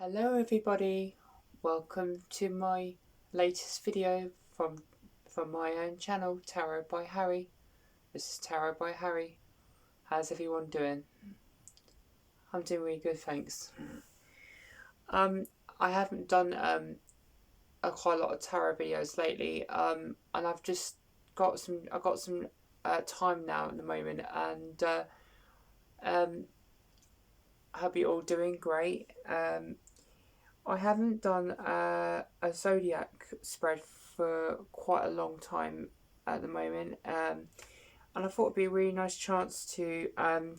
Hello everybody, welcome to my latest video from my own channel, Tarot by Harry. This is Tarot by Harry. How's everyone doing? I'm doing really good, thanks. I haven't done quite a lot of tarot videos lately, and I've just got some time now at the moment, and I hope you're all doing great. I haven't done a zodiac spread for quite a long time at the moment, and I thought it'd be a really nice chance to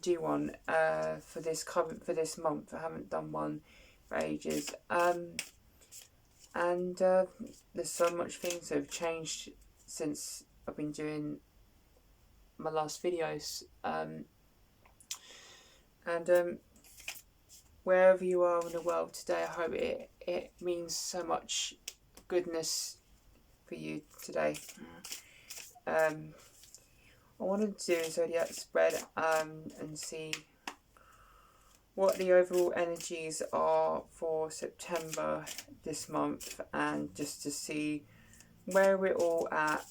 do one for this month. I haven't done one for ages, and there's so much things that have changed since I've been doing my last videos, and wherever you are in the world today, I hope it means so much goodness for you today. I wanted to do a zodiac spread and see what the overall energies are for September this month, and just to see where we're all at.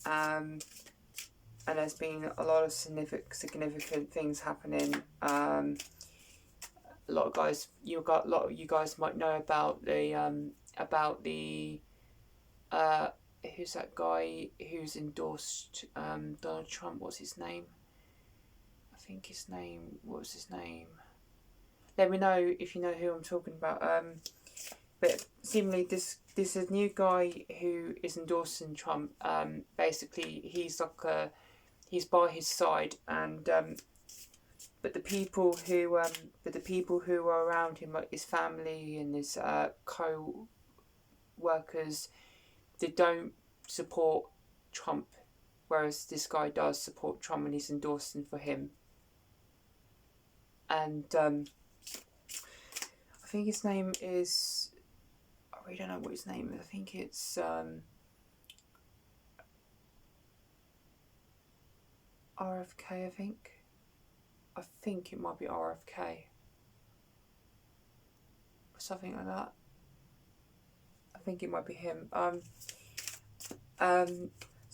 And there's been a lot of significant things happening. A lot of you guys might know about the who's that guy who's endorsed Donald Trump? What's his name? What was his name? Let me know if you know who I'm talking about. But seemingly this is a new guy who is endorsing Trump. Basically he's by his side, and but the people who are around him, like his family and his co-workers, they don't support Trump, whereas this guy does support Trump and he's endorsing for him. And I think his name is, I really don't know what his name is. I think it's RFK. I think it might be RFK or something like that. I think it might be him. So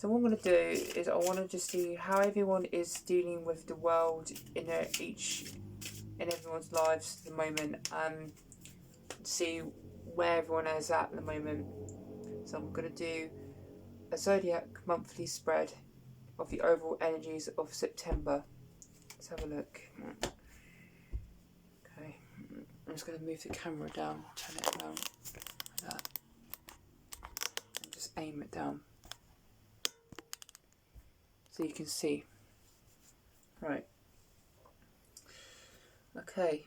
what I'm going to do is I want to just see how everyone is dealing with the world in everyone's lives at the moment, see where everyone is at the moment. So I'm going to do a zodiac monthly spread of the overall energies of September. Let's have a look. Okay, I'm just going to move the camera down, turn it around like that, and just aim it down so you can see. Right. Okay.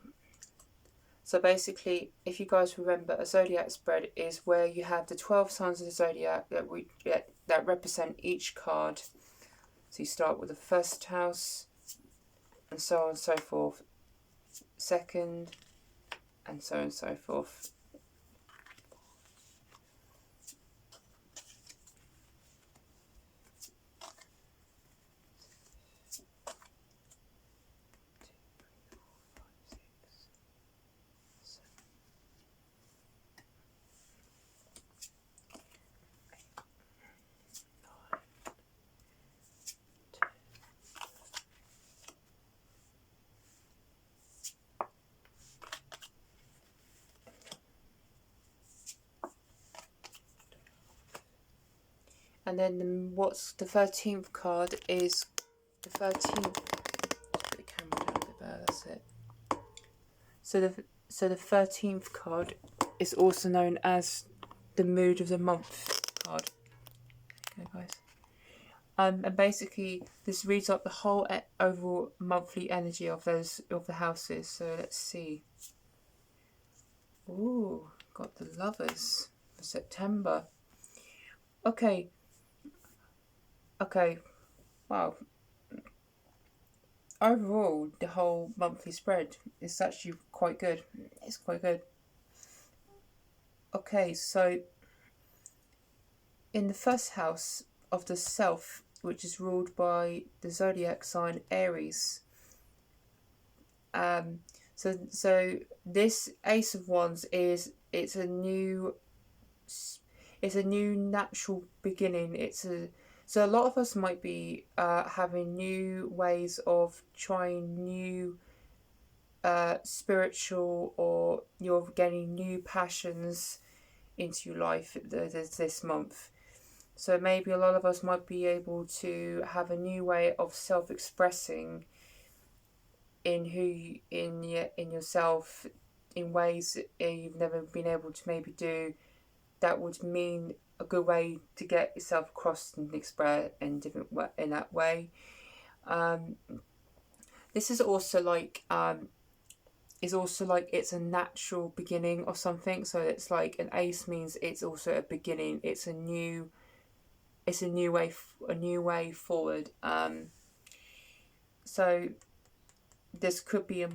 So basically, if you guys remember, a zodiac spread is where you have the 12 signs of the zodiac that represent each card. So you start with the first house, and so on and so forth, second, and so on and so forth. And then what's the 13th card is the 13th. Put the camera down a bit better, that's it. So the 13th card is also known as the mood of the month card. Okay, guys. And basically this reads up the whole overall monthly energy of the houses. So let's see. Ooh, got the Lovers for September. Okay, wow. Overall, the whole monthly spread is actually quite good. It's quite good. Okay, so in the first house of the Self, which is ruled by the zodiac sign Aries, So this Ace of Wands it's a new natural beginning. So a lot of us might be having new ways of trying new spiritual, or you're getting new passions into your life this month. So maybe a lot of us might be able to have a new way of self-expressing in in yourself, in ways that you've never been able to maybe do. That would mean a good way to get yourself across and express in in that way. Um, this is also like it's a natural beginning of something. So it's like an ace means it's also a beginning. It's a new way forward. So this could be a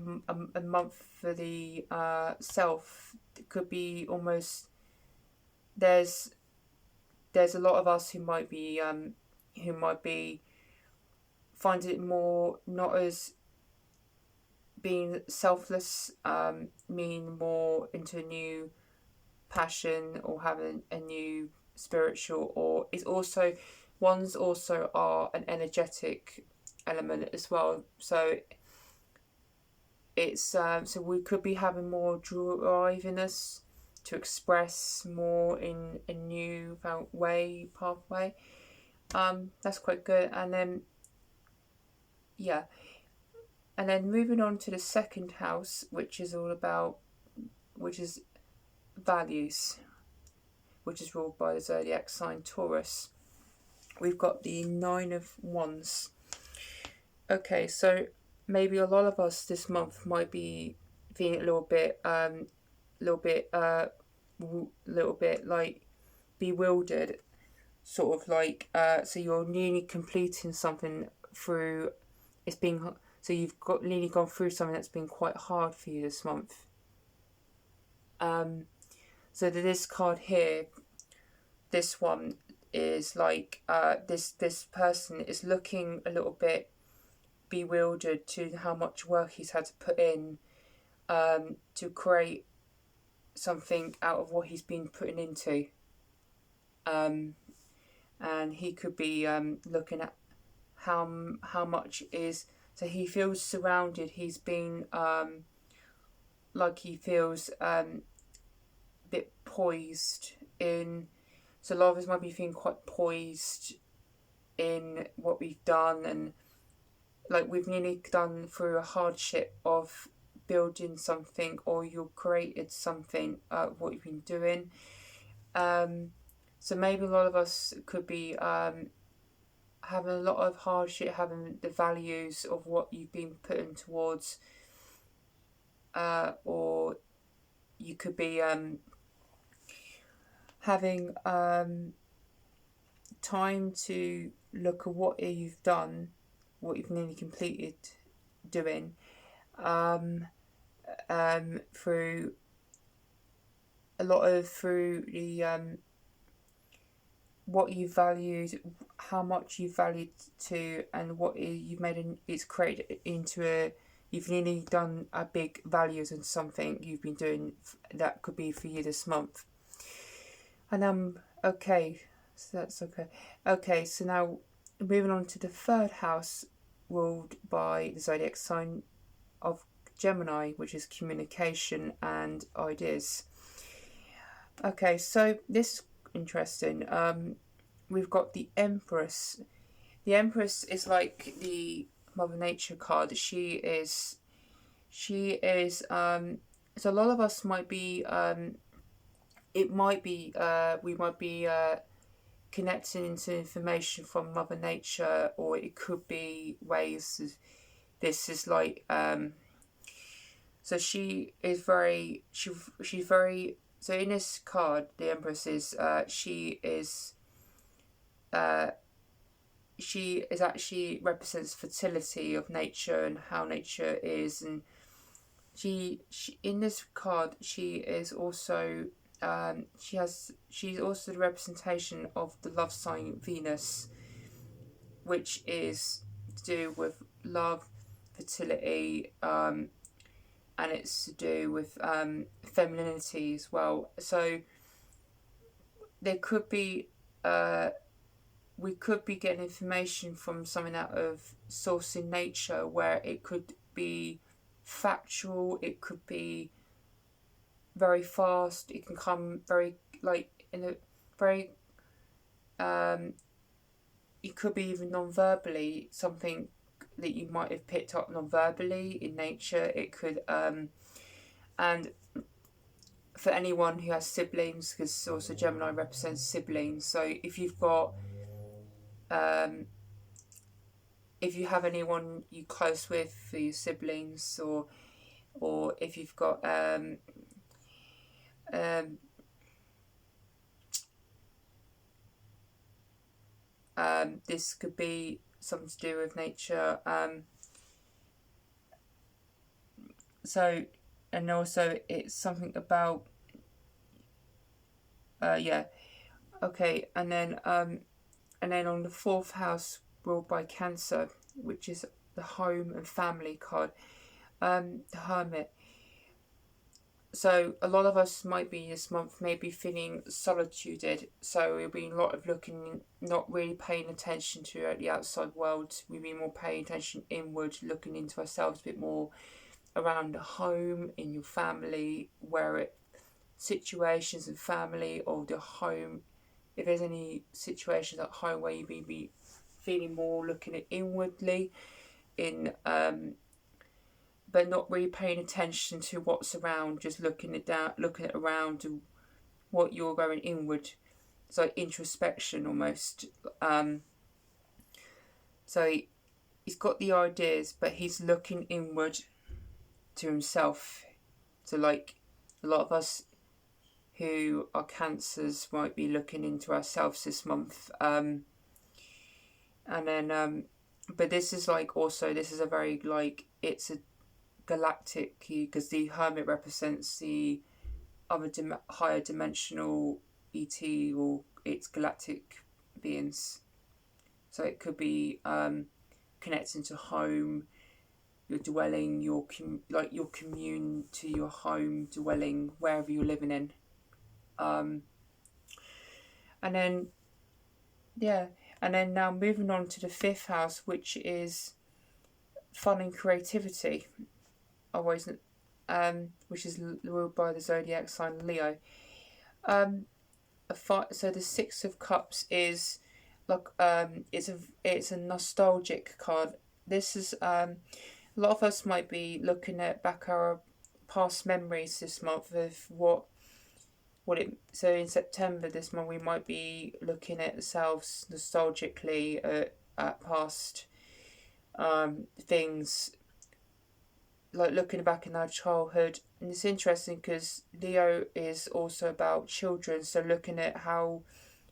month for the self. It could be almost there's a lot of us who might be finding it more not as being selfless, mean more into a new passion or having a new spiritual, or it's also ones also are an energetic element as well. So it's so we could be having more drive in us to express more in a new pathway. That's quite good. And then yeah, and then moving on to the second house, which is values, which is ruled by the zodiac sign Taurus. We've got the Nine of Wands. Okay, so maybe a lot of us this month might be feeling a little bit like bewildered, sort of like so you're nearly completing something through. So you've got nearly gone through something that's been quite hard for you this month. So this card here, this one is like this person is looking a little bit bewildered to how much work he's had to put in to create something out of what he's been putting into. And he could be looking at how much is. So he feels surrounded. He's been like he feels a bit poised in. So a lot of us might be feeling quite poised in what we've done, and like we've nearly gone through a hardship of building something, or you've created something, what you've been doing. So maybe a lot of us could be having a lot of hardship, having the values of what you've been putting towards, or you could be having time to look at what you've done, what you've nearly completed doing, through the what you valued, how much you valued to, and what you've made it's created into you've nearly done a big values on something you've been doing that could be for you this month. And okay, so that's okay. Okay, so now moving on to the third house, ruled by the zodiac sign of Gemini, which is communication and ideas. Okay, so this is interesting. We've got the Empress. The Empress is like the Mother Nature card. She is so a lot of us might be we might be connecting into information from Mother Nature, or it could be ways this is like so she's very so in this card the Empress is she is actually represents fertility of nature and how nature is, and she in this card she is also she's also the representation of the love sign Venus, which is to do with love, fertility, and it's to do with femininity as well. So there could be we could be getting information from something out of source in nature, where it could be factual, it could be very fast, it can come very in a very it could be even non-verbally, something that you might have picked up non-verbally in nature. It could and for anyone who has siblings, because also Gemini represents siblings, so if you've got if you have anyone you close with for your siblings, or if you've got this could be something to do with nature. So, and also it's something about okay, and then on the fourth house, ruled by Cancer, which is the home and family card, the Hermit. So a lot of us might be this month maybe feeling solituded. So we'll be a lot of looking, not really paying attention to the outside world. We'll be more paying attention inward, looking into ourselves a bit more around the home, in your family, situations in family or the home. If there's any situations at home where you may be feeling more looking at inwardly, but not really paying attention to what's around, just looking at around and what you're going inward. It's like introspection almost. So he's got the ideas, but he's looking inward to himself. So like a lot of us who are Cancers might be looking into ourselves this month. And then but this is like also, this is a very like, it's a galactic, because the Hermit represents the other higher dimensional ET, or its galactic beings. So it could be connecting to home, your dwelling, your commune to your home, dwelling, wherever you're living in. And then now moving on to the fifth house, which is fun and creativity, which is ruled by the zodiac sign Leo. So the Six of Cups is like it's a nostalgic card. This is a lot of us might be looking at back our past memories this month of so in September this month we might be looking at ourselves nostalgically at past things, like looking back in our childhood. And it's interesting because Leo is also about children, so looking at how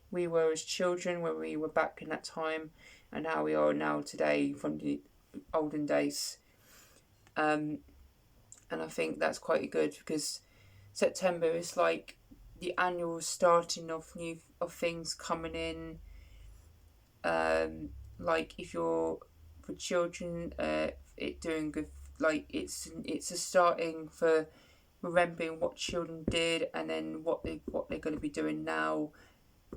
we were as children when we were back in that time and how we are now today from the olden days. And I think that's quite good, because September is like the annual starting of things coming in. Like if you're for children, it doing good. Like it's a starting for remembering what children did, and then what they're going to be doing now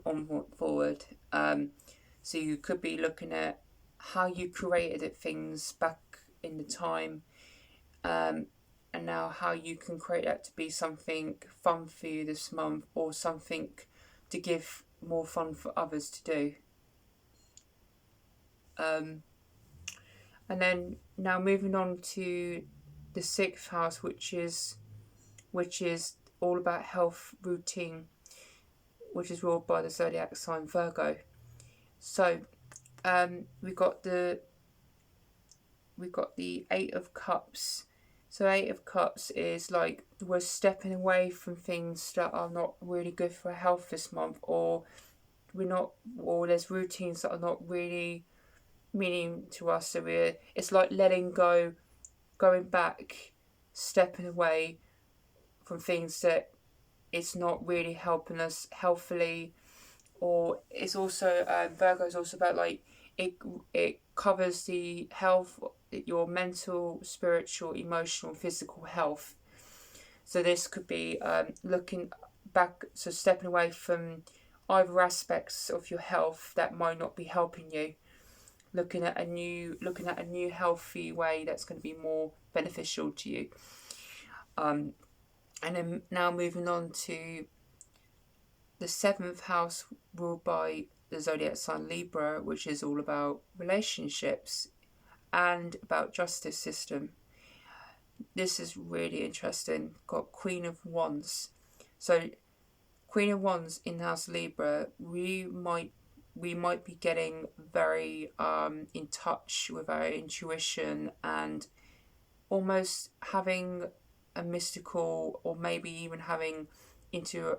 on forward. So you could be looking at how you created things back in the time, and now how you can create that to be something fun for you this month, or something to give more fun for others to do. And then now moving on to the sixth house, which is all about health routine, which is ruled by the zodiac sign Virgo. So we got the Eight of Cups. So Eight of Cups is like we're stepping away from things that are not really good for health this month, or there's routines that are not really meaning to us. So it's like letting go, going back, stepping away from things that it's not really helping us healthily. Or it's also Virgo is also about like it covers the health your mental, spiritual, emotional, physical health. So this could be looking back, so stepping away from either aspects of your health that might not be helping you, looking at a new healthy way that's going to be more beneficial to you. And then now moving on to the 7th house, ruled by the zodiac sign Libra, which is all about relationships and about justice system. This is really interesting. Got Queen of Wands. So Queen of Wands in House Libra, we might be getting very in touch with our intuition and almost having a mystical, or maybe even getting into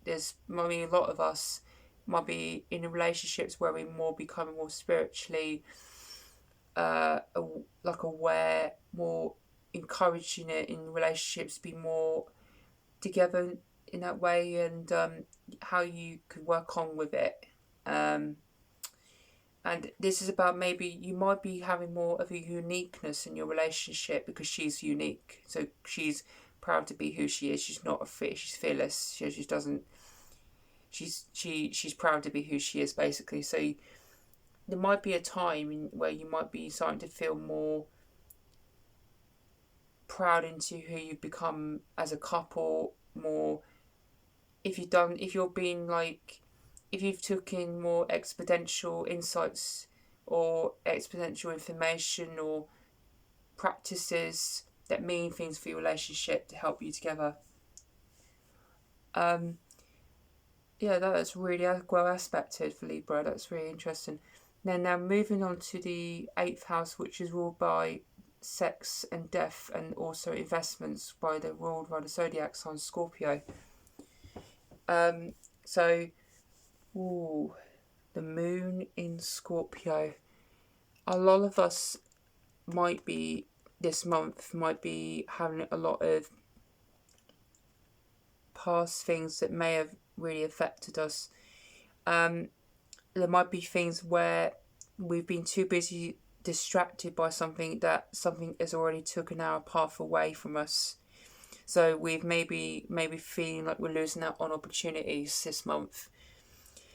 there's maybe a lot of us might be in relationships where we more becoming more spiritually like aware, more encouraging it in relationships to be more together in that way, and how you could work on with it. And this is about maybe you might be having more of a uniqueness in your relationship because she's unique. So she's proud to be who she is. She's not she's fearless. She doesn't. She's proud to be who she is, basically. So there might be a time where you might be starting to feel more proud into who you've become as a couple. More if you've taken more exponential insights or exponential information or practices that mean things for your relationship to help you together. That's really well aspected for Libra. That's really interesting. Now moving on to the 8th house, which is ruled by sex and death, and also investments ruled by the zodiac sign Scorpio. The moon in Scorpio. A lot of us this month might be having a lot of past things that may have really affected us. There might be things where we've been too busy, distracted by something has already taken our path away from us. So we've maybe feeling like we're losing out on opportunities this month.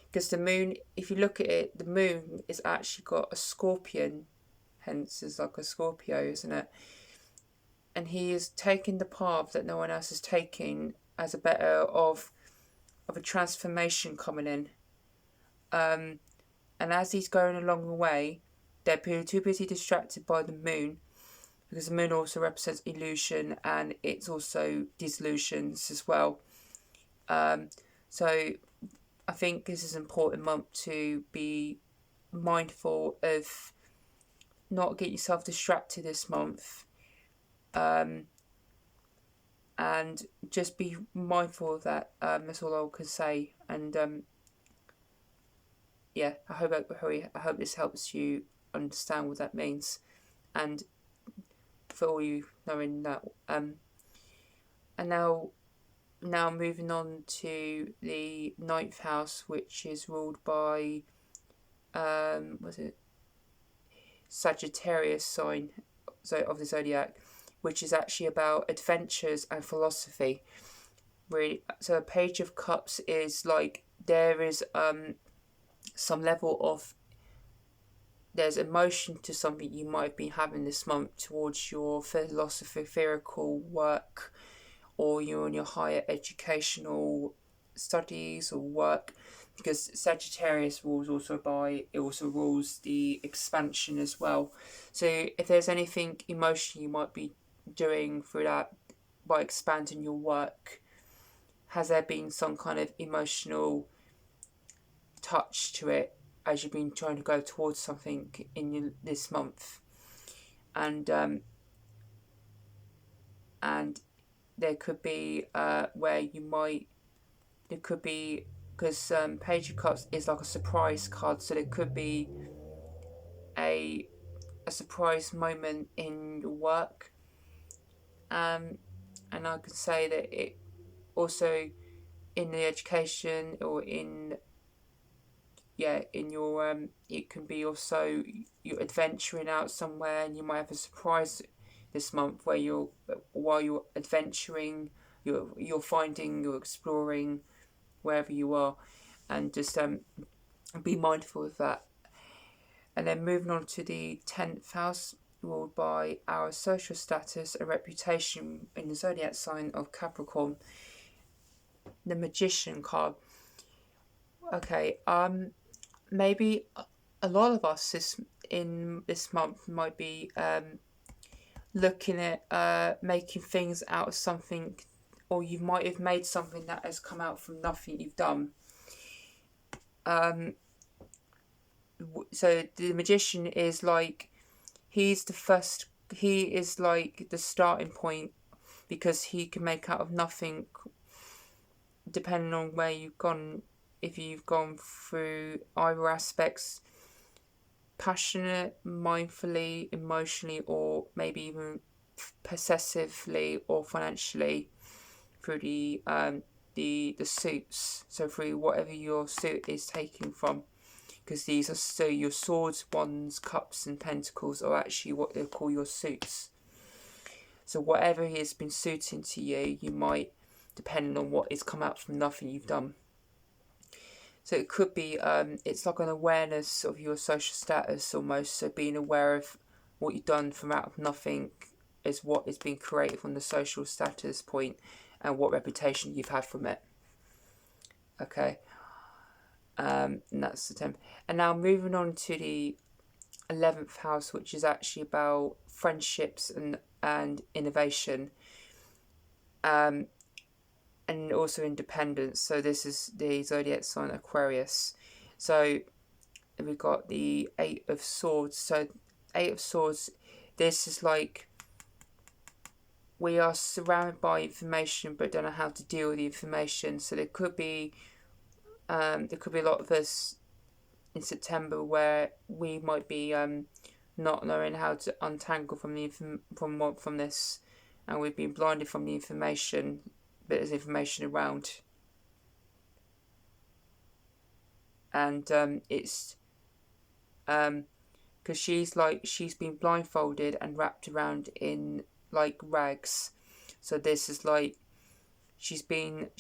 Because the moon, if you look at it, the moon is actually got a scorpion, hence it's like a Scorpio, isn't it? And he is taking the path that no one else is taking as a better of a transformation coming in. And as he's going along the way, they're too busy distracted by the moon, because the moon also represents illusion and it's also disillusions as well. So I think this is an important month to be mindful of not get yourself distracted this month, and just be mindful of that. That's all I can say. And I hope this helps you understand what that means, and for all you knowing that. And now moving on to the 9th house, which is ruled by Sagittarius sign of the zodiac, which is actually about adventures and philosophy. Really, so a Page of Cups is like there is some level of there's emotion to something you might be having this month towards your philosophical work, or you're in your higher educational studies or work, because Sagittarius also rules the expansion as well. So if there's anything emotional you might be doing through that by expanding your work, has there been some kind of emotional touch to it as you've been trying to go towards something in this month? And there could be because Page of Cups is like a surprise card, so there could be a surprise moment in your work, and I could say that it also in the education or in in your it can be also you're adventuring out somewhere, and you might have a surprise this month where while you're adventuring, you're finding, you're exploring wherever you are, and just be mindful of that. And then moving on to the 10th house, ruled by our social status and reputation in the zodiac sign of Capricorn, the Magician card. Okay, maybe a lot of us in this month might be looking at making things out of something, or you might have made something that has come out from nothing you've done. So the Magician is like, he is like the starting point, because he can make out of nothing, depending on where you've gone. If you've gone through either aspects, passionate, mindfully, emotionally, or maybe even possessively or financially, through the suits. So through whatever your suit is taken from, because these are, so your swords, wands, cups, and pentacles are actually what they call your suits. So whatever has been suiting to you, you might, depending on what has come out from nothing you've done. So it could be, it's like an awareness of your social status almost. So being aware of what you've done from out of nothing is what is being created from the social status point, and what reputation you've had from it. Okay. And that's the 10th. And now moving on to the 11th house, which is actually about friendships and innovation. And also independence. So this is the zodiac sign Aquarius. So we've got the 8 of Swords. So 8 of Swords, this is like, we are surrounded by information but don't know how to deal with the information. So there could be a lot of us in September where we might be not knowing how to untangle from this, and we've been blinded from the information. But there's information around, and it's because she's been blindfolded and wrapped around in like rags. So this is like she's being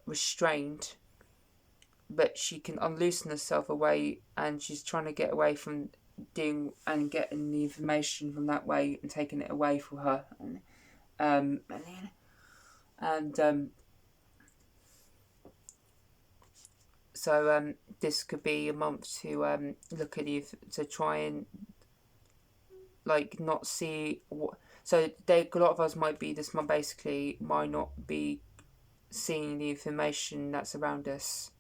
restrained, but she can unloosen herself away, and she's trying to get away from doing and getting the information from that way and taking it away from her. So this could be a month to look at you, to try and like not see what. So a lot of us might be this month basically might not be seeing the information that's around us.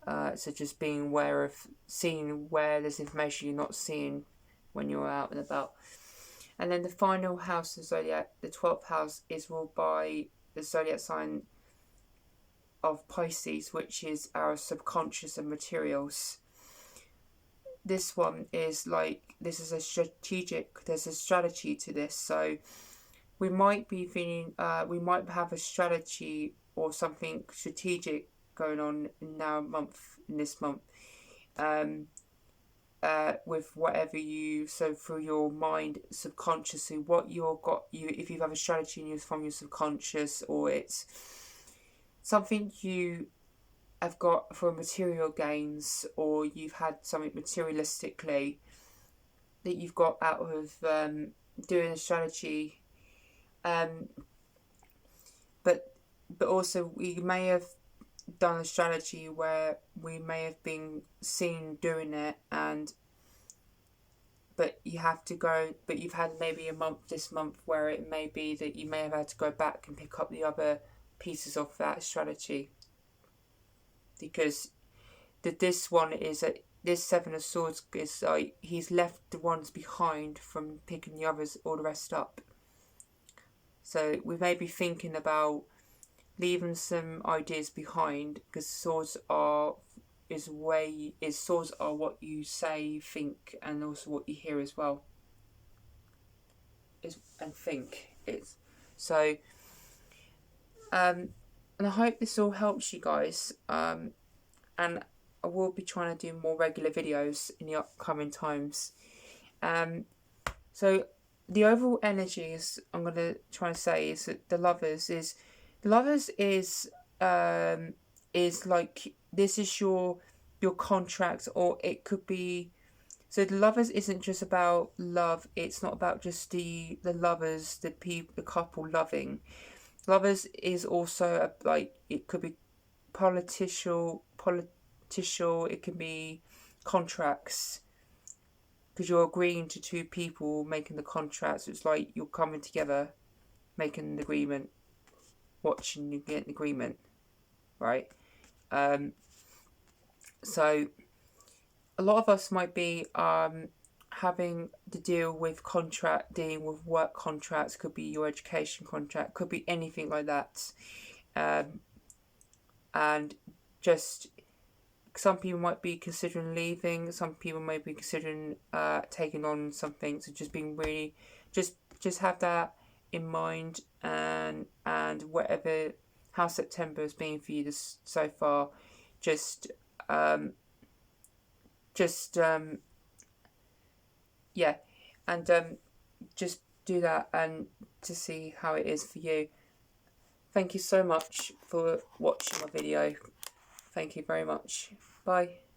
So just being aware of seeing where there's information you're not seeing when you're out and about. And then the final house of Zodiac, the 12th house, is ruled by the Zodiac sign of Pisces, which is our subconscious and materials. This one is like, this is there's a strategy to this. So we might be feeling, we might have a strategy or something strategic going on in this month. With whatever so through your mind subconsciously, what if you have a strategy from your subconscious, or it's something you have got for material gains, or you've had something materialistically that you've got out of doing a strategy, but also we may have done a strategy where we may have been seen doing it, but you've had maybe this month where it may be that you may have had to go back and pick up the other pieces of that strategy, because this 7 of Swords is like he's left the ones behind from picking the others, all the rest up. So we may be thinking about leaving some ideas behind, because swords are what you say, think, and also what you hear as well. And think it's so. And I hope this all helps you guys. And I will be trying to do more regular videos in the upcoming times. So the overall energy is, I'm going to try and say, is that the lovers is like, this is your contract, or it could be, so the lovers isn't just about love. It's not about just the lovers, the couple loving. Lovers is also like, it could be political. It can be contracts, because you're agreeing to two people making the contract. So it's like you're coming together, making an agreement, watching you get an agreement, right? So a lot of us might be having to deal with dealing with work contracts. Could be your education contract, could be anything like that. And just, some people might be considering leaving, some people might be considering taking on something. So just being really, just have that in mind, and whatever, how September has been for you so far, yeah, and just do that, and to see how it is for you. Thank you so much for watching my video. Thank you very much. Bye.